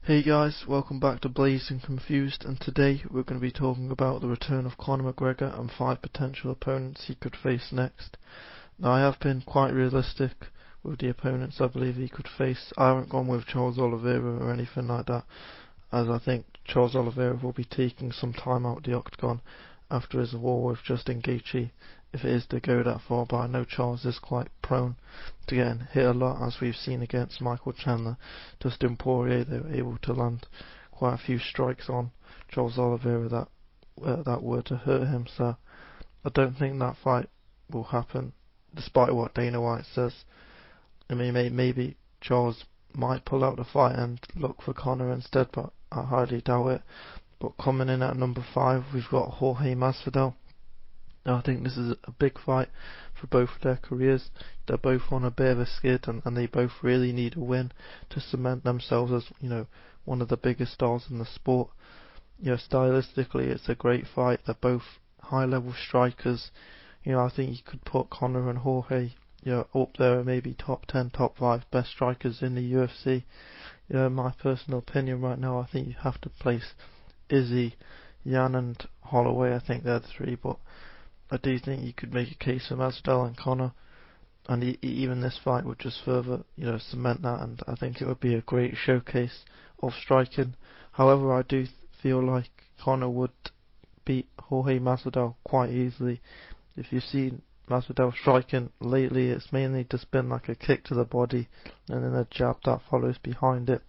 Hey guys, welcome back to Blazed and Confused, and today we're going to be talking about the return of Conor McGregor and 5 potential opponents he could face next. Now, I have been quite realistic with the opponents I believe he could face. I haven't gone with Charles Oliveira or anything like that, as I think Charles Oliveira will be taking some time out of the octagon after his war with Justin Gaethje, if it is to go that far, but I know Charles is quite prone to getting hit a lot, as we've seen against Michael Chandler. Dustin Poirier, they were able to land quite a few strikes on Charles Oliveira that were to hurt him, so I don't think that fight will happen, despite what Dana White says. I mean, maybe Charles might pull out the fight and look for Conor instead, but I highly doubt it. But coming in at number 5, we've got Jorge Massadell. Now, I think this is a big fight for both of their careers. They're both on a bit of a skid, and they both really need a win to cement themselves as, one of the biggest stars in the sport. Stylistically, it's a great fight. They're both high-level strikers. I think you could put Conor and Jorge, up there, maybe top 10, top 5 best strikers in the UFC. In my personal opinion right now, I think you have to place Izzy, Yan and Holloway. I think they're the 3, but I do think you could make a case for Masvidal and Conor, and even this fight would just further, cement that, and I think it would be a great showcase of striking. However, I do feel like Conor would beat Jorge Masvidal quite easily. If you've seen Masvidal striking lately, it's mainly just been like a kick to the body and then a jab that follows behind it,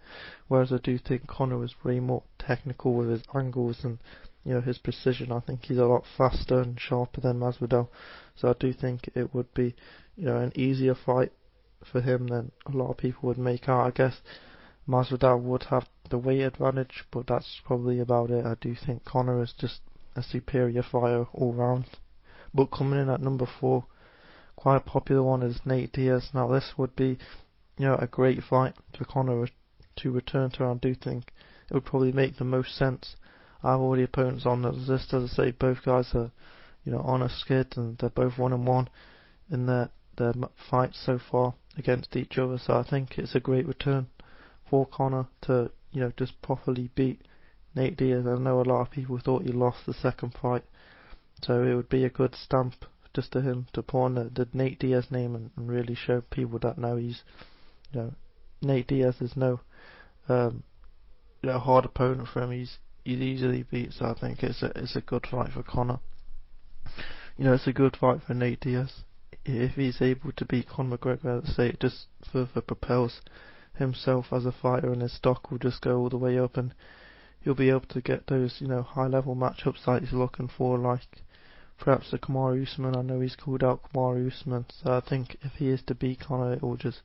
whereas I do think Conor is way more technical with his angles and his precision. I think he's a lot faster and sharper than Masvidal, so I do think it would be an easier fight for him than a lot of people would make out. I guess Masvidal would have the weight advantage, but that's probably about it. I do think Conor is just a superior fighter all round. But coming in at number 4, quite a popular one, is Nate Diaz. Now, this would be a great fight for Conor to return to. I do think it would probably make the most sense. I have all the opponents on the list. As I say, both guys are on a skid, and they're both 1-1 in their fights so far against each other. So I think it's a great return for Conor to just properly beat Nate Diaz. I know a lot of people thought he lost the second fight, so it would be a good stamp just to him to put on the Nate Diaz name and really show people that now he's Nate Diaz is no hard opponent for him. He's easily beat, so I think it's a good fight for Conor. It's a good fight for Nate Diaz. If he's able to beat Conor McGregor, let's say, it just further propels himself as a fighter, and his stock will just go all the way up, and he'll be able to get those high-level matchups that he's looking for, like perhaps a Kamaru Usman. I know he's called out Kamaru Usman, so I think if he is to beat Conor, it will just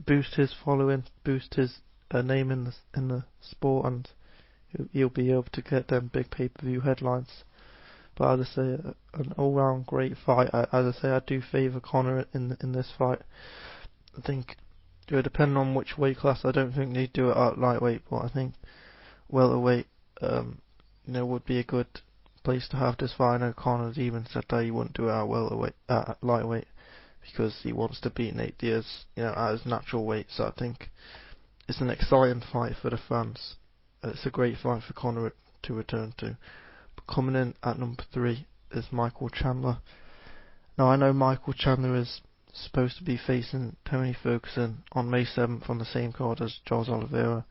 boost his following, boost his name in the sport, and he'll be able to get them big pay-per-view headlines. But as I say, an all-round great fight. As I say, I do favour Conor in this fight. I think, depending on which weight class, I don't think they'd do it at lightweight, but I think welterweight, would be a good place to have this fight. I know Conor's even said that he wouldn't do it at lightweight, because he wants to beat Nate Diaz, at his natural weight. So I think it's an exciting fight for the fans. It's a great fight for Conor to return to. But coming in at number 3 is Michael Chandler. Now, I know Michael Chandler is supposed to be facing Tony Ferguson on May 7th on the same card as Charles Oliveira,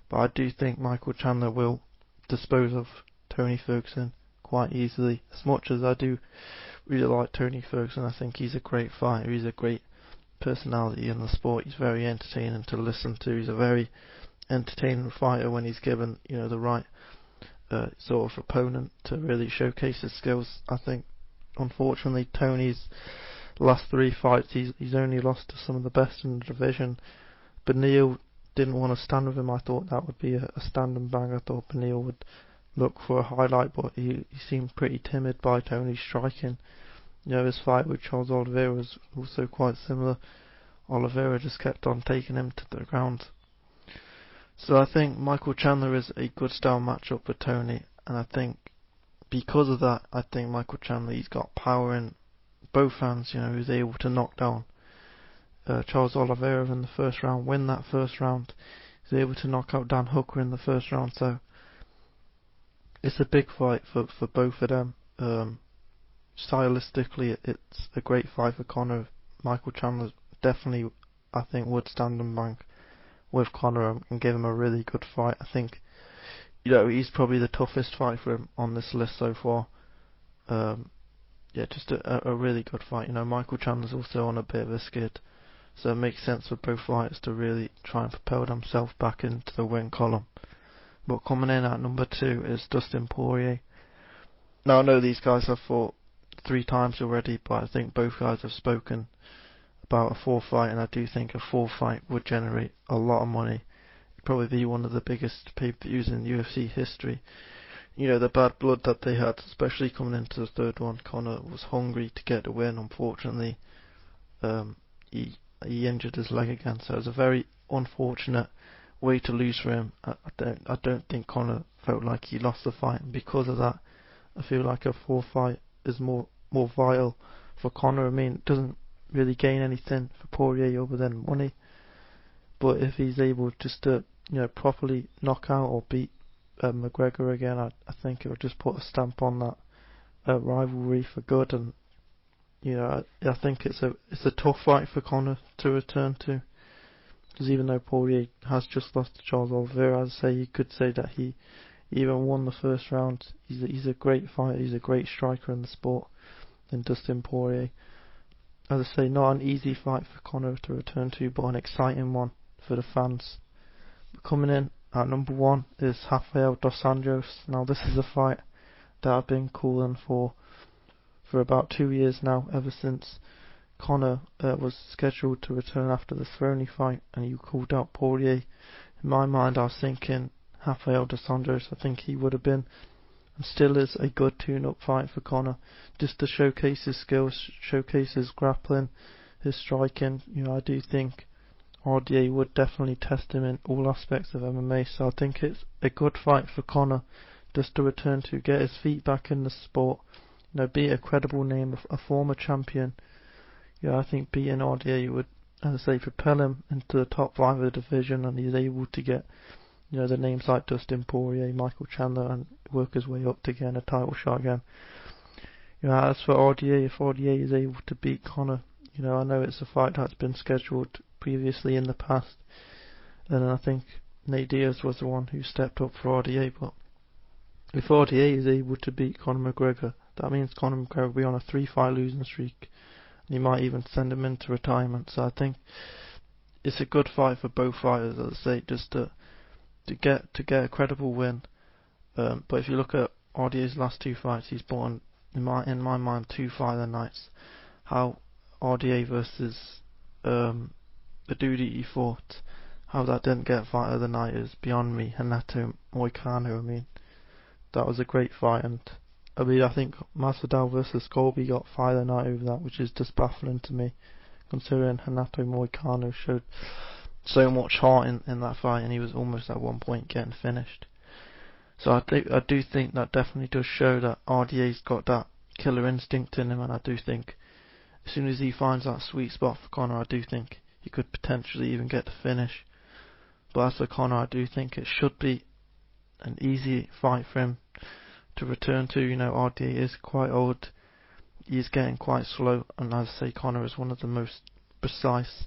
but I do think Michael Chandler will dispose of Tony Ferguson quite easily. As much as I do really like Tony Ferguson, I think he's a great fighter. He's a great personality in the sport. He's very entertaining to listen to. He's a very entertaining fighter when he's given the right sort of opponent to really showcase his skills. I think unfortunately Tony's last 3 fights he's only lost to some of the best in the division. Beneil didn't want to stand with him. I thought that would be a stand and bang. I thought Beneil would look for a highlight, but he seemed pretty timid by Tony's striking. His fight with Charles Oliveira was also quite similar. Oliveira just kept on taking him to the ground. So I think Michael Chandler is a good style matchup for Tony, and I think because of that, I think Michael Chandler, he's got power in both hands. He was able to knock down Charles Oliveira in the first round, win that first round. He's able to knock out Dan Hooker in the first round, so it's a big fight for both of them. Stylistically, it's a great fight for Conor. Michael Chandler definitely, I think, would stand and bank with Conor and give him a really good fight. I think, he's probably the toughest fight for him on this list so far. Just a really good fight. Michael Chandler's also on a bit of a skid, so it makes sense for both fighters to really try and propel themselves back into the win column. But coming in at number 2 is Dustin Poirier. Now, I know these guys have fought 3 times already, but I think both guys have spoken about a 4th fight, and I do think a 4th fight would generate a lot of money. It'd probably be one of the biggest pay-per-views in UFC history. The bad blood that they had, especially coming into the 3rd one. Conor was hungry to get the win. Unfortunately, he injured his leg again, so it was a very unfortunate way to lose for him. I don't think Conor felt like he lost the fight, and because of that, I feel like a 4th fight is more vital for Conor. I mean, it doesn't really gain anything for Poirier other than money, but if he's able just to properly knock out or beat McGregor again, I think it would just put a stamp on that rivalry for good. And I think it's a tough fight for Conor to return to, because even though Poirier has just lost to Charles Oliveira, as I say, you could say that he even won the first round. He's a great fighter. He's a great striker in the sport. And Dustin Poirier, as I say, not an easy fight for Conor to return to, but an exciting one for the fans. Coming in at number 1 is Rafael dos Anjos. Now, this is a fight that I've been calling for about 2 years now, ever since Conor was scheduled to return after the Throny fight, and you called out Poirier. In my mind, I was thinking Rafael dos Anjos. I think he would have been, and still is, a good tune-up fight for Conor, just to showcase his skills, showcase his grappling, his striking. I do think RDA would definitely test him in all aspects of MMA, so I think it's a good fight for Conor just to return to, get his feet back in the sport, be a credible name, a former champion. I think beating RDA would, as I say, propel him into the top 5 of the division, and he's able to get the names like Dustin Poirier, Michael Chandler, and work his way up to getting a title shot again. As for RDA, if RDA is able to beat Conor, I know it's a fight that's been scheduled previously in the past, and I think Nate Diaz was the one who stepped up for RDA, but if RDA is able to beat Conor McGregor, that means Conor McGregor will be on a 3-fight losing streak, and he might even send him into retirement. So I think it's a good fight for both fighters, as I say, just to get a credible win. But if you look at RDA's last 2 fights, he's bought, in my mind, 2 fight of the nights. How RDA versus the dude he fought, how that didn't get fight of the night is beyond me. Renato Moicano, I mean, that was a great fight, and I think Massadell versus Colby got fight of the night over that, which is just baffling to me, considering Renato Moicano showed so much heart in that fight, and he was almost at one point getting finished. So I do think that definitely does show that RDA's got that killer instinct in him, and I do think as soon as he finds that sweet spot for Conor, I do think he could potentially even get the finish. But as for Conor, I do think it should be an easy fight for him to return to. RDA is quite old, he's getting quite slow, and as I say, Conor is one of the most precise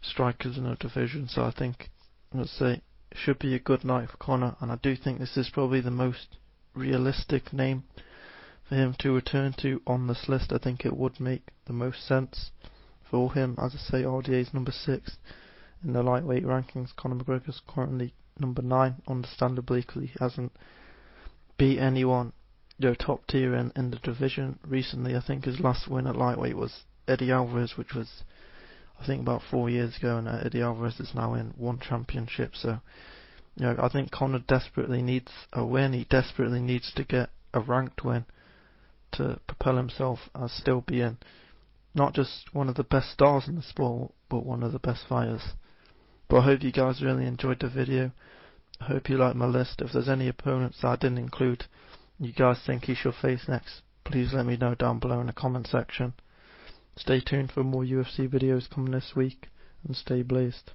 strikers in the division, so I think, let's say, it should be a good night for Conor, and I do think this is probably the most realistic name for him to return to on this list. I think it would make the most sense for him. As I say, RDA is number 6 in the lightweight rankings. Conor McGregor is currently number 9, understandably, because he hasn't beat anyone top tier in the division recently. I think his last win at lightweight was Eddie Alvarez, which was, I think, about 4 years ago, and Eddie Alvarez is now in 1 championship. So I think Conor desperately needs a win. He desperately needs to get a ranked win to propel himself as still being not just one of the best stars in the sport, but one of the best fighters. But I hope you guys really enjoyed the video. I hope you liked my list. If there's any opponents that I didn't include you guys think he should face next, please let me know down below in the comment section. Stay tuned for more UFC videos coming this week, and stay blazed.